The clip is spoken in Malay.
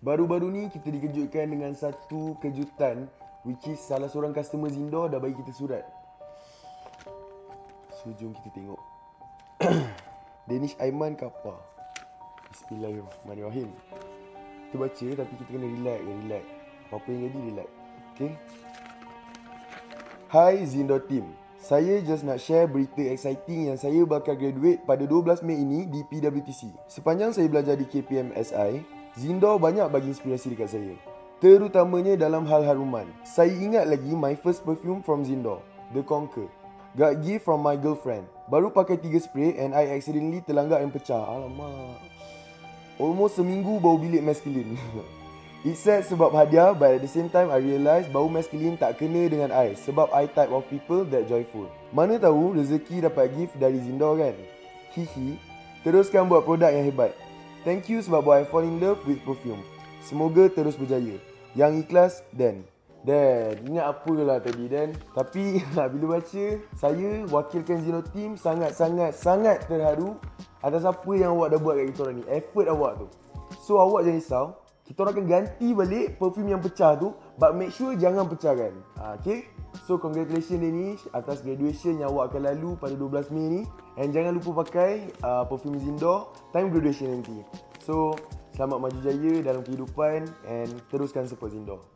Baru-baru ni kita dikejutkan dengan satu kejutan, which is salah seorang customer Zindor dah bagi kita surat. So jom kita tengok. Danish Aiman Kappa. Bismillahirrahmanirrahim. Kita baca tapi kita kena relax. Apa-apa yang jadi relax. Okay. Hai Zindor team. Saya just nak share berita exciting yang saya bakal graduate pada 12 Mei ini di PWTC. Sepanjang saya belajar di KPMSI, Zindor banyak bagi inspirasi dekat saya. Terutamanya dalam hal haruman. Saya ingat lagi my first perfume from Zindor, The Conquer. Got gift from my girlfriend. Baru pakai 3 spray and I accidentally terlanggar and pecah. Alamak. Almost seminggu bau bilik masculine. It's sad sebab hadiah, but at the same time I realise bau masculine tak kena dengan I sebab I type of people that joyful. Mana tahu rezeki dapat gift dari Zindor kan? Hihi. Teruskan buat produk yang hebat. Thank you sebab buat I fall in love with perfume. Semoga terus berjaya. Yang ikhlas, Dan. Dan, ingat apalah tadi Dan. Tapi bila baca, saya wakilkan Zindor team sangat terharu atas apa yang awak dah buat kat kita orang ni. Effort awak tu. So awak jangan risau. Kita orang akan ganti balik perfume yang pecah tu, but make sure jangan pecahkan. Okay? So congratulations Danish atas graduation yang awak akan lalu pada 12 Mei ni. And jangan lupa pakai perfume Zindor time graduation nanti. So selamat maju jaya dalam kehidupan and teruskan support Zindor.